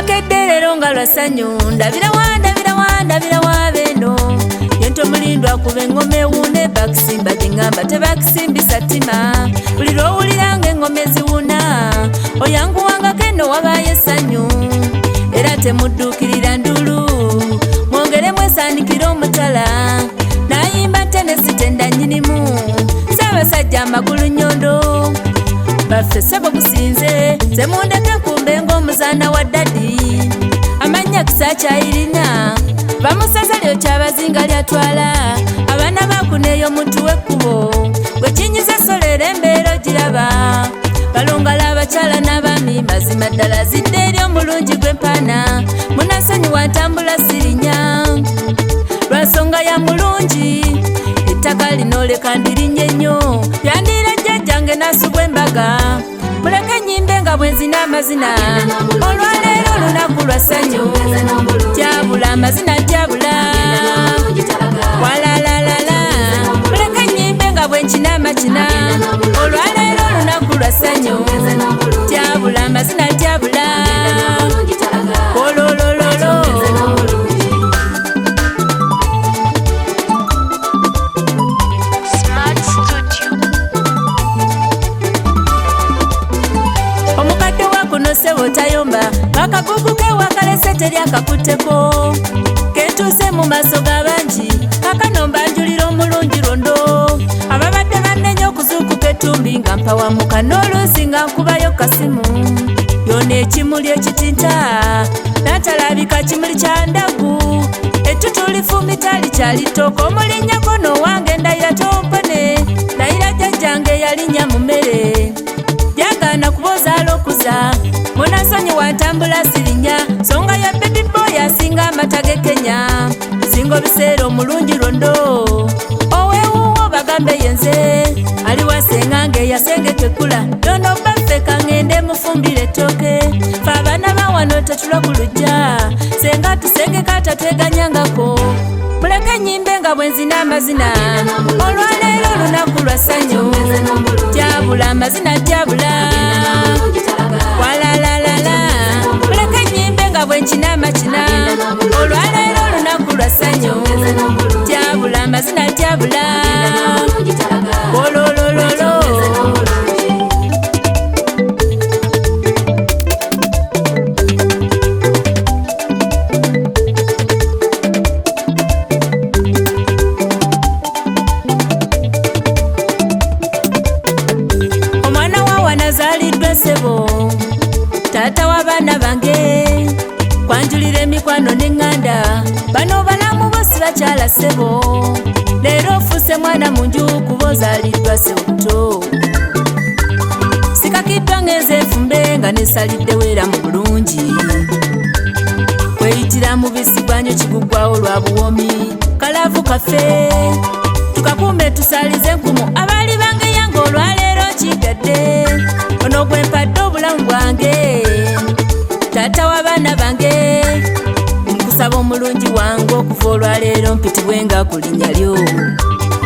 lwakedderero nga lwasanyu ndabira wabeno yento mulindwa kuba engoma ewuuna ebakisimba gyeŋŋamba tebakisimbisa ttima buli lwowuliranga engoma eziwuna oyanguwangako eno wabayo essanyu era temudduukirira ndulu mwongere mwesaanikira omutala nayimba tenesi tenda nnyinimu Ssaabasajja amagulu nyondo baffe ssebo businze zemundeke nkumbe ng'omuzaana wa ddadi amannya kisakyayirina bamusaza lyo kyabazinga lyatwala abaana bakuneeyo omuntu w'ekkubo gwe kinyiza esolera embeera ogiraba balongala abakyala n'abaami mazima ddala zidde eri omulungi gw'empaana munasonyiwa ntambula sirinya lwansonga ya mulungi ettaka linooleka ndirinnye nnyo yandiira jjajjange naasubwa embaga muleke nnyimbe nga bwe nzina amazina olwaleero olunaku lwa ssanyu tyabula amazina tyabula walalalala muleke nnyimbe nga bwe nkina amakina olwaleero olunaku lwa ssanyu tyabula amazina tyabula ololololo omukadde wakuno ssebo tayomba akagugu ke wakalese teri akakutteko kentuuse mu maaso g'abangi akanomba njulira omulungi londo ababadde bannenya okuzuukuka ettumbi nga mpawamuka n'oluusi nga nkubayo kasimu yona ekimuli ekitinta natalabika kimuli kya ndagu ettutu lifumita likyalitooka omulinnyako n'owange ndayira tompone nayira jjajjange yalinnya mu mmere jagaana kubozaala okuza munasonyiwa ntambula sirinya songa ya baby boy asinga amata ge Kenya singa obiseera omulungi londo owewuwo bagambe yenze ali wasengange yasengetekula londo baffe kaŋŋende mufumbire ettooke fe abaana bawano tetulwa ku lujja senga tusengeka tatweganyangako muleke nnyimbe nga bwe nzina amazina olwaleero olunaku lwa ssanyu tyabula amazina tyabula walalalala muleke nnyimbe nga bwe nkina amakina olwaleero olunaku lwa ssanyu tyabula amazina tyabula ololololo nazaliddwa ssebo taata w'abaana bange kwanjulira emikwano n'eŋŋanda bano balamu bosi bakyala ssebo leero ofuuse mwana mu nju kuba ozaliddwa ssebuto sikakiddwa ng'enze enfumbe nga nesalidde weera mu bulungi kweyitira mubisi gwanyo kiguggwawo lwa buwomi kalaavu kaffe tukakuume tusalize enkumu abaali bangeyange olwaleero kigadde ono gwe mpadde obulamu bwange taata w'abaana bange nkusaba omulungi wange okuva olwaleero mpitibwenga ku linnya lyo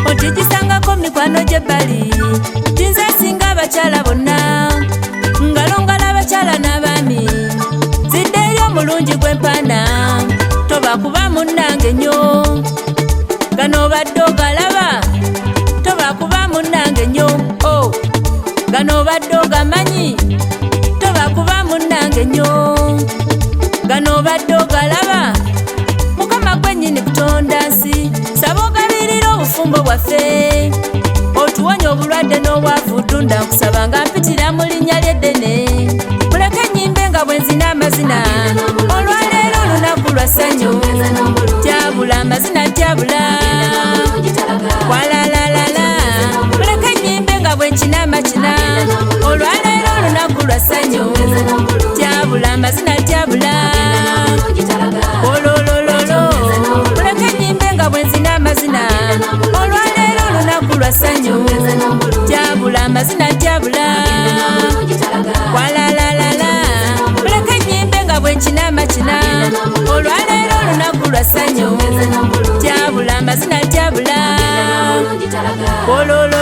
otigisangako mikwano gy'ebbali tinze singa abakyala bonna ngalongala abakyala n'abaami zidde eri omulungi gw'empaana toba kuba munnange nnyo gano obadde ogalaba toba kuba munnange nnyo gano obadde ogamanyi toba kuba munnange nnyo gano obadde ogalaba mukama gwennyini kutonda nsi saba ogabirira obufumbo bwaffe otuwonya obulwadde n'obwavu tunda nkusaba nga mpitira mu linnya ly'eddene muleke nnyimbe nga bwe nzina amazina olwaleero olunaku lwa ssanyu tyabula amazina tyabula walalalala muleke nnyimbe nga bwe nkina amakina olwaleero olunaku lwa ssanyu tyabula amazina tyabula ololololo muleke nnyimbe nga bwe nzina amazina olwaleero olunaku lwa ssanyu tyabula amazina tyabula walalalala muleke nnyimbe nga bwe nkina amakina olwaleero olunaku lwa ssanyu tyabula amazina tyabula ololo